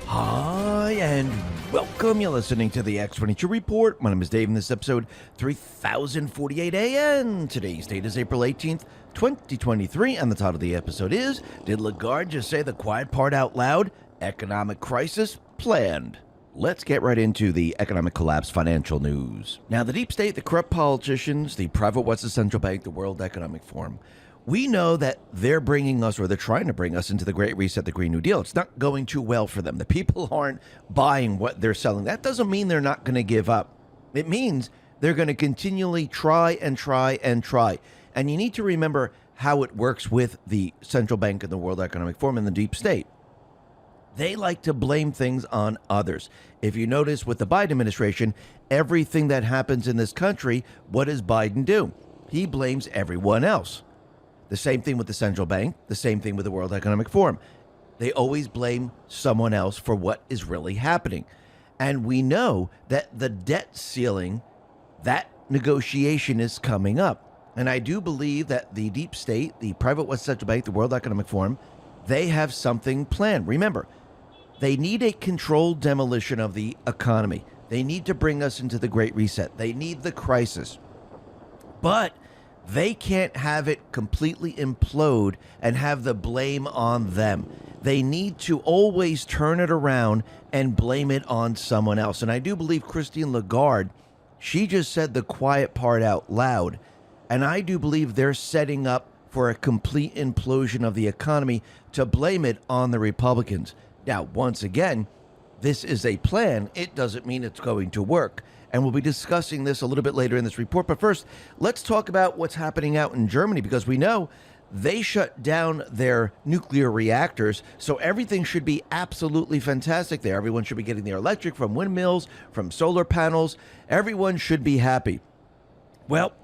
Hi, and welcome. You're listening to the X22 Report. My name is Dave, and this is episode 3048 AN. Today's date is April 18th, 2023, and the title of the episode is, Did Lagarde Just Say the Quiet Part Out Loud? Economic Crisis Planned. Let's get right into the economic collapse financial news. Now, the deep state, the corrupt politicians, the private Western Central Bank, the World Economic Forum, we know that they're bringing us, or they're trying to bring us into the Great Reset, the Green New Deal. It's not going too well for them. The people aren't buying what they're selling. That doesn't mean they're not going to give up. It means they're going to continually try and try and try. And you need to remember how it works with the central bank and the World Economic Forum and the deep state. They like to blame things on others. If you notice with the Biden administration, everything that happens in this country, what does Biden do? He blames everyone else. The same thing with the central bank, the same thing with the World Economic Forum. They always blame someone else for what is really happening. And we know that the debt ceiling, that negotiation is coming up. And I do believe that the deep state, the private West Central Bank, the World Economic Forum, they have something planned. Remember, they need a controlled demolition of the economy. They need to bring us into the Great Reset. They need the crisis. But they can't have it completely implode and have the blame on them. They need to always turn it around and blame it on someone else. And I do believe Christine Lagarde, she just said the quiet part out loud. And I do believe they're setting up for a complete implosion of the economy to blame it on the Republicans. Now, once again, this is a plan. It doesn't mean it's going to work. And we'll be discussing this a little bit later in this report. But first, let's talk about what's happening out in Germany, because we know they shut down their nuclear reactors. So everything should be absolutely fantastic there. Everyone should be getting their electric from windmills, from solar panels. Everyone should be happy. Well,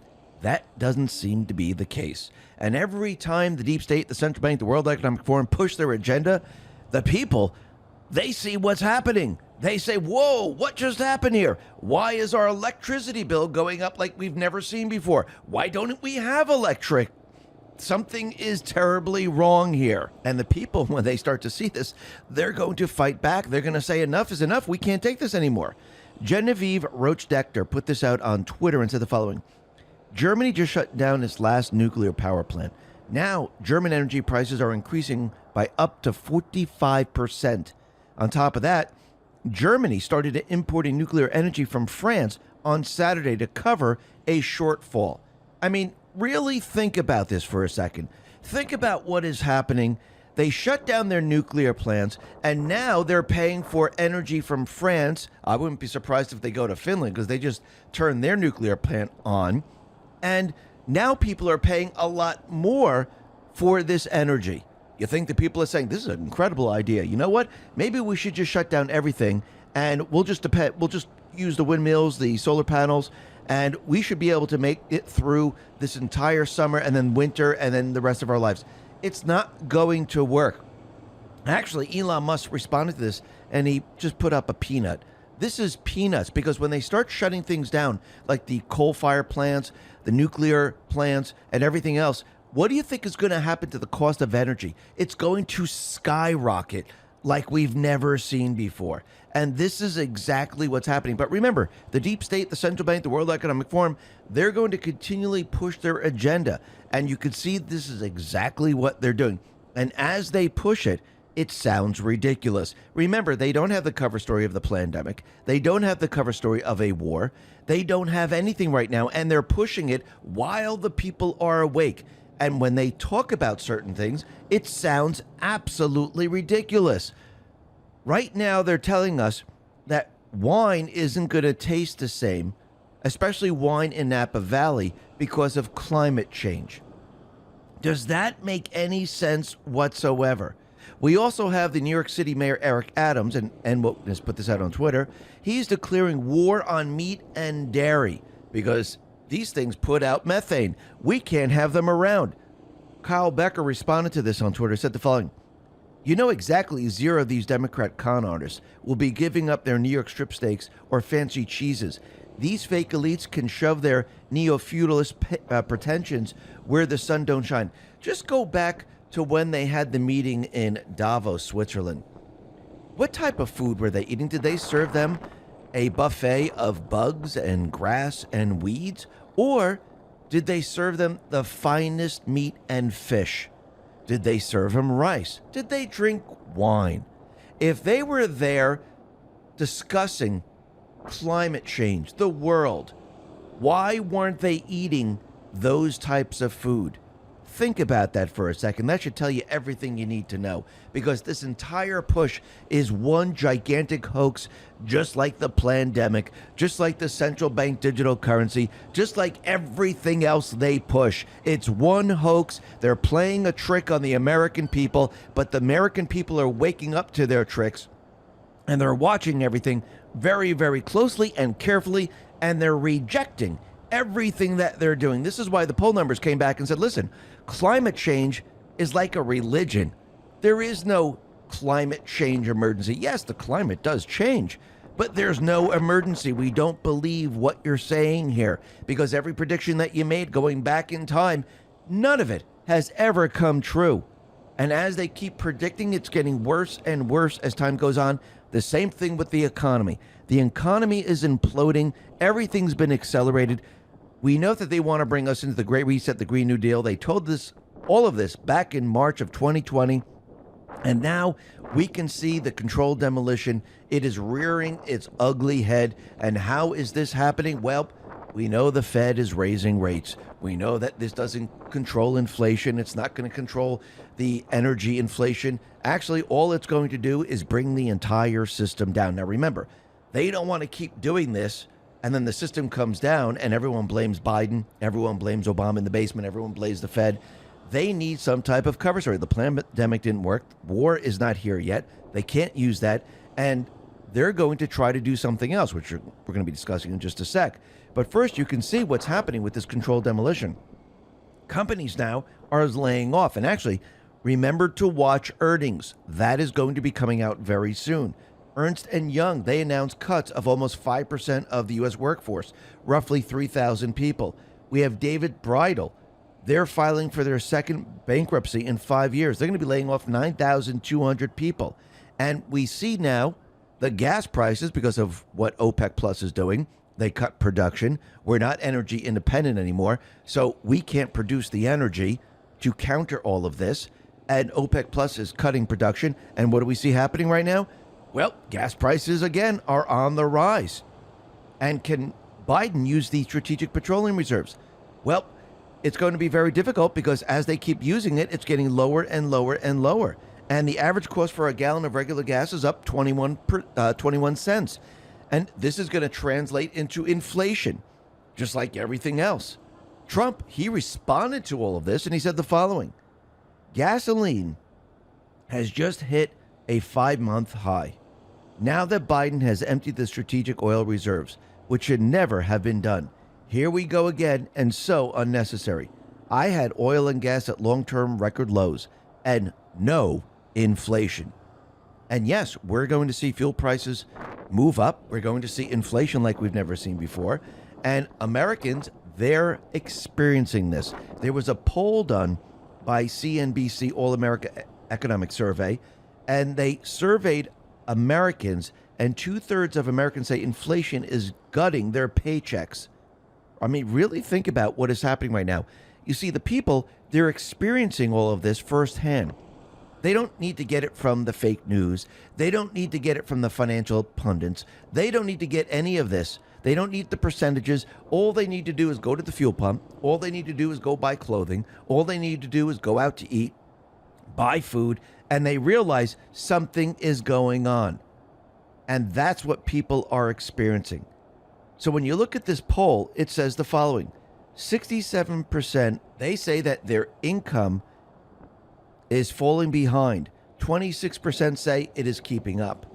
that doesn't seem to be the case. And every time the deep state, the central bank, the World Economic Forum push their agenda, the people, they see what's happening. They say, whoa, what just happened here? Why is our electricity bill going up like we've never seen before? Why don't we have electric? Something is terribly wrong here. And the people, when they start to see this, they're going to fight back. They're going to say enough is enough. We can't take this anymore. Genevieve Roche-Dechter put this out on Twitter and said the following. Germany just shut down its last nuclear power plant. Now, German energy prices are increasing by up to 45%. On top of that, Germany started importing nuclear energy from France on Saturday to cover a shortfall. I mean, really think about this for a second. Think about what is happening. They shut down their nuclear plants, and now they're paying for energy from France. I wouldn't be surprised if they go to Finland, because they just turned their nuclear plant on. And now people are paying a lot more for this energy. You think the people are saying, this is an incredible idea. You know what? Maybe we should just shut down everything, and we'll just use the windmills, the solar panels, and we should be able to make it through this entire summer and then winter and then the rest of our lives. It's not going to work. Actually, Elon Musk responded to this, and he just put up a peanut. This is peanuts, because when they start shutting things down, like the coal-fired plants, the nuclear plants, and everything else, what do you think is going to happen to the cost of energy? It's going to skyrocket like we've never seen before. And this is exactly what's happening. But remember, the deep state, the central bank, the World Economic Forum, they're going to continually push their agenda. And you can see this is exactly what they're doing. And as they push it, it sounds ridiculous. Remember, they don't have the cover story of the pandemic. They don't have the cover story of a war. They don't have anything right now. And they're pushing it while the people are awake. And when they talk about certain things, it sounds absolutely ridiculous. Right now, they're telling us that wine isn't going to taste the same, especially wine in Napa Valley, because of climate change. Does that make any sense whatsoever? We also have the New York City Mayor Eric Adams, and we'll just put this out on Twitter. He's declaring war on meat and dairy because these things put out methane. We can't have them around. Kyle Becker responded to this on Twitter, said the following. You know exactly 0 of these Democrat con artists will be giving up their New York strip steaks or fancy cheeses. These fake elites can shove their neo-feudalist pretensions where the sun don't shine. Just go back to when they had the meeting in Davos, Switzerland. What type of food were they eating? Did they serve them a buffet of bugs and grass and weeds? Or did they serve them the finest meat and fish? Did they serve them rice? Did they drink wine? If they were there discussing climate change, the world, why weren't they eating those types of food? Think about that for a second. That should tell you everything you need to know, because this entire push is one gigantic hoax, just like the pandemic, just like the central bank digital currency, just like everything else they push. It's one hoax. They're playing a trick on the American people, but the American people are waking up to their tricks, and they're watching everything very, very closely and carefully, and they're rejecting everything that they're doing. This is why the poll numbers came back and said, listen, climate change is like a religion. There is no climate change emergency. Yes, the climate does change, but there's no emergency. We don't believe what you're saying here, because every prediction that you made going back in time, none of it has ever come true. And as they keep predicting, it's getting worse and worse as time goes on. The same thing with the economy. The economy is imploding. Everything's been accelerated. We know that they want to bring us into the Great Reset, the Green New Deal. They told us all of this back in March of 2020. And now we can see the controlled demolition. It is rearing its ugly head. And how is this happening? Well, we know the Fed is raising rates. We know that this doesn't control inflation. It's not going to control the energy inflation. Actually, all it's going to do is bring the entire system down. Now, remember, they don't want to keep doing this, and then the system comes down and everyone blames Biden, everyone blames Obama in the basement, everyone blames the Fed. They need some type of cover story. The pandemic didn't work. War is not here yet. They can't use that. And they're going to try to do something else, which we're going to be discussing in just a sec. But first, you can see what's happening with this controlled demolition. Companies now are laying off. And actually, remember to watch earnings. That is going to be coming out very soon. Ernst & Young, they announced cuts of almost 5% of the U.S. workforce, roughly 3,000 people. We have David Bridal. They're filing for their second bankruptcy in 5 years. They're going to be laying off 9,200 people. And we see now the gas prices, because of what OPEC Plus is doing, they cut production. We're not energy independent anymore, so we can't produce the energy to counter all of this. And OPEC Plus is cutting production. And what do we see happening right now? Well, gas prices, again, are on the rise. And can Biden use the strategic petroleum reserves? Well, it's going to be very difficult, because as they keep using it, it's getting lower and lower and lower. And the average cost for a gallon of regular gas is up 21 cents. And this is going to translate into inflation, just like everything else. Trump, he responded to all of this, and he said the following: gasoline has just hit a 5-month high. Now that Biden has emptied the strategic oil reserves, which should never have been done. Here we go again, and so unnecessary. I had oil and gas at long-term record lows and no inflation. And yes, we're going to see fuel prices move up. We're going to see inflation like we've never seen before. And Americans, they're experiencing this. There was a poll done by CNBC All America Economic Survey, and they surveyed Americans, and 2/3 of Americans say inflation is gutting their paychecks. I mean, really think about what is happening right now. You see, the people, they're experiencing all of this firsthand. They don't need to get it from the fake news. They don't need to get it from the financial pundits. They don't need to get any of this. They don't need the percentages. All they need to do is go to the fuel pump. All they need to do is go buy clothing. All they need to do is go out to eat, buy food, and they realize something is going on. And that's what people are experiencing. So when you look at this poll, it says the following: 67%, they say that their income is falling behind. 26% say it is keeping up.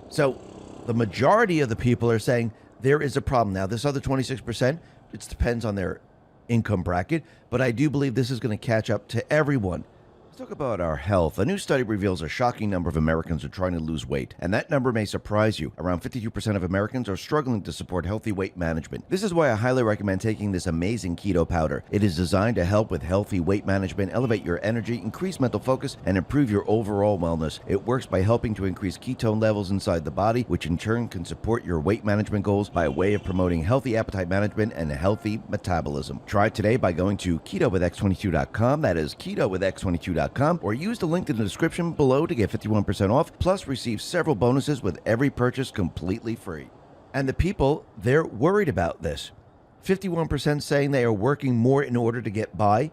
So the majority of the people are saying there is a problem. Now, this other 26%, it depends on their income bracket, but I do believe this is going to catch up to everyone. Let's talk about our health. A new study reveals a shocking number of Americans are trying to lose weight, and that number may surprise you. Around 52% of Americans are struggling to support healthy weight management. This is why I highly recommend taking this amazing keto powder. It is designed to help with healthy weight management, elevate your energy, increase mental focus, and improve your overall wellness. It works by helping to increase ketone levels inside the body, which in turn can support your weight management goals by way of promoting healthy appetite management and a healthy metabolism. Try it today by going to ketowithx22.com. That is ketowithx22.com. Or use the link in the description below to get 51% off, plus receive several bonuses with every purchase completely free. And the people, they're worried about this. 51% saying they are working more in order to get by,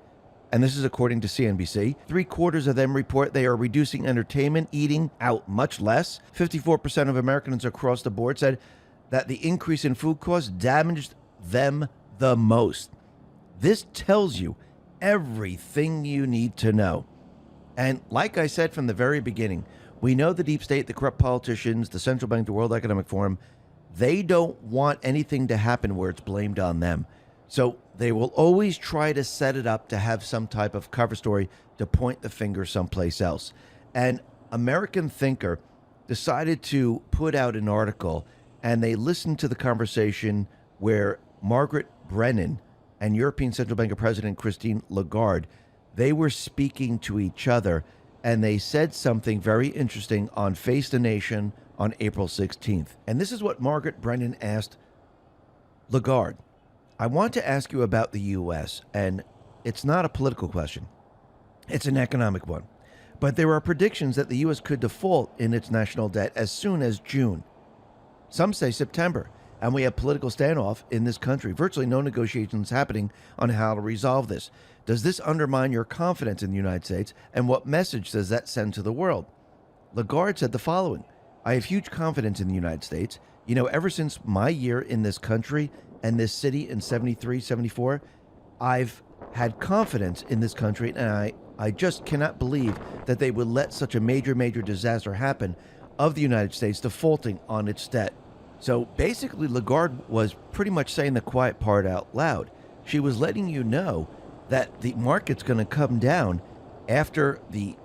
and this is according to CNBC. 3/4 of them report they are reducing entertainment, eating out much less. 54% of Americans across the board said that the increase in food costs damaged them the most. This tells you everything you need to know. And like I said from the very beginning, we know the deep state, the corrupt politicians, the central bank, the World Economic Forum, they don't want anything to happen where it's blamed on them. So they will always try to set it up to have some type of cover story to point the finger someplace else. And American Thinker decided to put out an article, and they listened to the conversation where Margaret Brennan and European Central Bank President Christine Lagarde, they were speaking to each other, and they said something very interesting on Face the Nation on April 16th. And this is what Margaret Brennan asked Lagarde. I want to ask you about the U.S., and it's not a political question. It's an economic one. But there are predictions that the U.S. could default in its national debt as soon as June. Some say September. And we have political standoff in this country. Virtually no negotiations happening on how to resolve this. Does this undermine your confidence in the United States? And what message does that send to the world? Lagarde said the following: I have huge confidence in the United States. You know, ever since my year in this country and this city in 73, 74, I've had confidence in this country. And I just cannot believe that they would let such a major, major disaster happen of the United States defaulting on its debt. So basically, Lagarde was pretty much saying the quiet part out loud. She was letting you know that the market's going to come down after the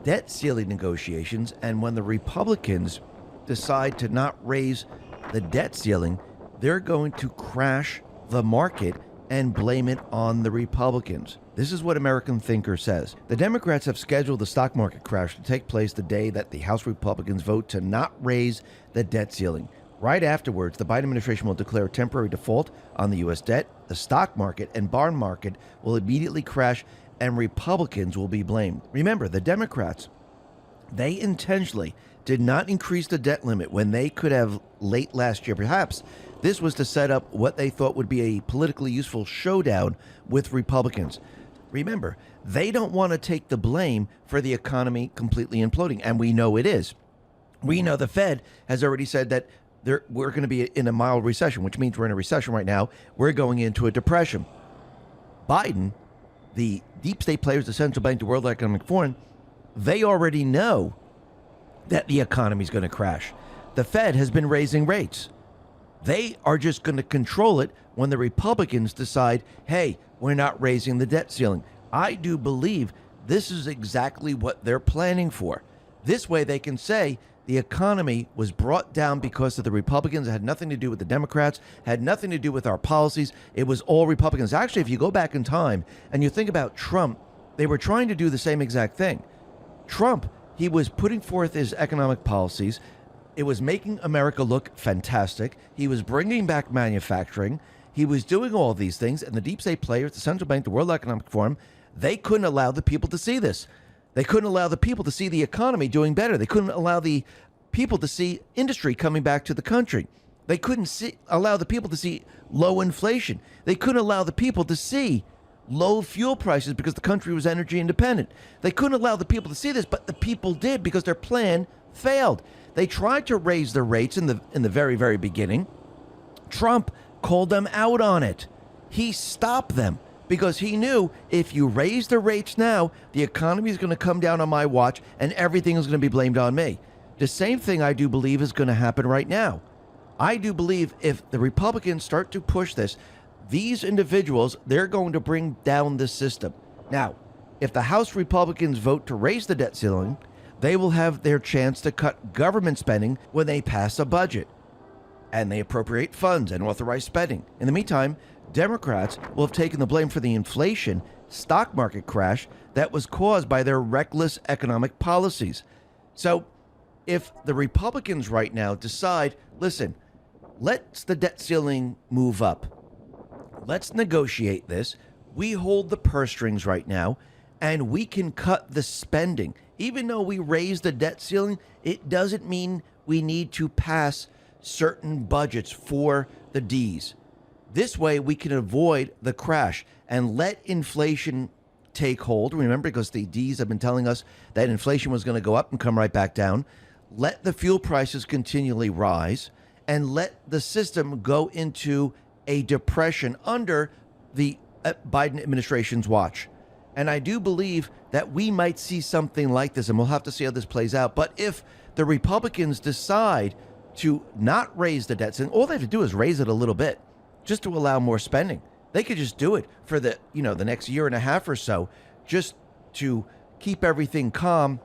debt ceiling negotiations, and when the Republicans decide to not raise the debt ceiling, they're going to crash the market and blame it on the Republicans. This is what American Thinker says. The Democrats have scheduled the stock market crash to take place the day that the House Republicans vote to not raise the debt ceiling. Right afterwards, the Biden administration will declare a temporary default on the U.S. debt. The stock market and bond market will immediately crash, and Republicans will be blamed. Remember, the Democrats, they intentionally did not increase the debt limit when they could have late last year. Perhaps this was to set up what they thought would be a politically useful showdown with Republicans. Remember, they don't want to take the blame for the economy completely imploding, and we know it is. We know the Fed has already said that we're going to be in a mild recession, which means we're in a recession right now. We're going into a depression. Biden, the deep state players, the central bank, the World Economic Forum, they already know that the economy is going to crash. The Fed has been raising rates. They are just going to control it when the Republicans decide, hey, we're not raising the debt ceiling. I do believe this is exactly what they're planning for. This way they can say, the economy was brought down because of the Republicans. It had nothing to do with the Democrats, had nothing to do with our policies. It was all Republicans. Actually, if you go back in time and you think about Trump, they were trying to do the same exact thing. Trump, he was putting forth his economic policies. It was making America look fantastic. He was bringing back manufacturing. He was doing all these things. And the deep state players, the central bank, the World Economic Forum, they couldn't allow the people to see this. They couldn't allow the people to see the economy doing better. They couldn't allow the people to see industry coming back to the country. They couldn't allow the people to see low inflation. They couldn't allow the people to see low fuel prices because the country was energy independent. They couldn't allow the people to see this, but the people did because their plan failed. They tried to raise the rates in the very, very beginning. Trump called them out on it. He stopped them. Because he knew if you raise the rates now, the economy is going to come down on my watch and everything is going to be blamed on me. The same thing I do believe is going to happen right now. I do believe if the Republicans start to push this, these individuals, they're going to bring down the system. Now, if the House Republicans vote to raise the debt ceiling, they will have their chance to cut government spending when they pass a budget and they appropriate funds and authorize spending. In the meantime, Democrats will have taken the blame for the inflation stock market crash that was caused by their reckless economic policies. So if the Republicans right now decide, listen, let's the debt ceiling move up. Let's negotiate this. We hold the purse strings right now, and we can cut the spending. Even though we raise the debt ceiling, it doesn't mean we need to pass certain budgets for the Ds. This way, we can avoid the crash and let inflation take hold. Remember, because the Ds have been telling us that inflation was going to go up and come right back down. Let the fuel prices continually rise and let the system go into a depression under the Biden administration's watch. And I do believe that we might see something like this, and we'll have to see how this plays out. But if the Republicans decide to not raise the debt ceiling, all they have to do is raise it a little bit just to allow more spending. They could just do it for the next year and a half or so, just to keep everything calm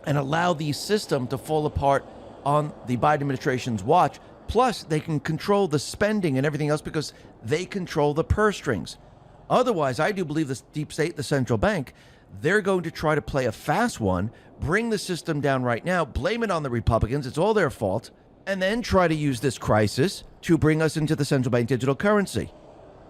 and allow the system to fall apart on the Biden administration's watch. Plus, they can control the spending and everything else because they control the purse strings. Otherwise, I do believe the deep state, the central bank, they're going to try to play a fast one, bring the system down right now, blame it on the Republicans, it's all their fault, and then try to use this crisis to bring us into the central bank digital currency.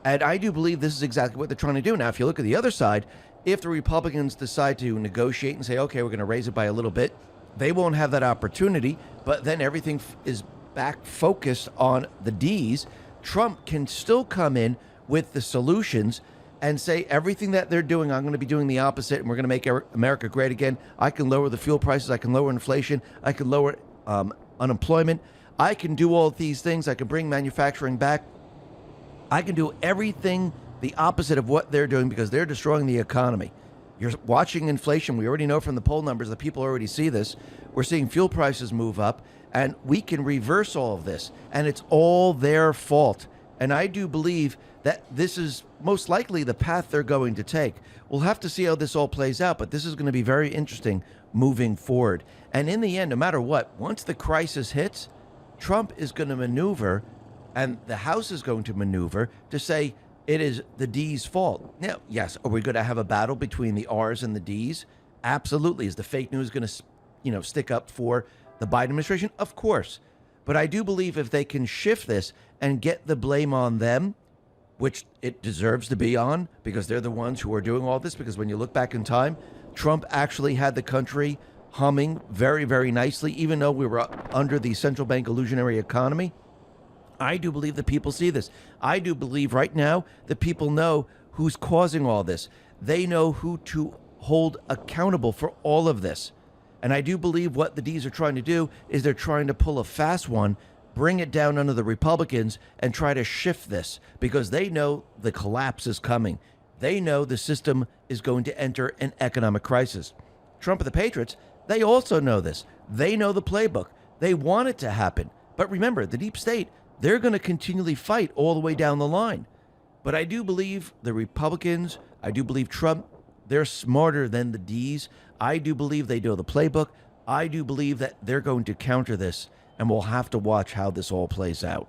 And I do believe this is exactly what they're trying to do. Now, if you look at the other side, if the Republicans decide to negotiate and say, okay, we're going to raise it by a little bit, they won't have that opportunity, but then everything is back focused on the Ds. Trump can still come in with the solutions and say everything that they're doing, I'm going to be doing the opposite, and we're going to make America great again. I can lower the fuel prices. I can lower inflation. I can lower unemployment. I can do all of these things. I can bring manufacturing back. I can do everything the opposite of what they're doing because they're destroying the economy. You're watching inflation. We already know from the poll numbers that people already see this. We're seeing fuel prices move up, and we can reverse all of this, and it's all their fault. And I do believe that this is most likely the path they're going to take. We'll have to see how this all plays out, but this is going to be very interesting moving forward. And in the end, no matter what, once the crisis hits, Trump is going to maneuver, and the House is going to maneuver to say it is the D's fault. Now, yes, are we going to have a battle between the R's and the D's? Absolutely. Is the fake news going to, stick up for the Biden administration? Of course. But I do believe if they can shift this and get the blame on them, which it deserves to be on because they're the ones who are doing all this, because when you look back in time, Trump actually had the country humming very, very nicely, even though we were under the central bank illusionary economy. I do believe that people see this. I do believe right now that people know who's causing all this. They know who to hold accountable for all of this. And I do believe what the D's are trying to do is they're trying to pull a fast one, bring it down under the Republicans, and try to shift this because they know the collapse is coming. They know the system is going to enter an economic crisis. Trump and the Patriots, they also know this. They know the playbook. They want it to happen. But remember, the deep state, they're going to continually fight all the way down the line. But I do believe the Republicans, I do believe Trump, they're smarter than the D's. I do believe they know the playbook. I do believe that they're going to counter this, and we'll have to watch how this all plays out.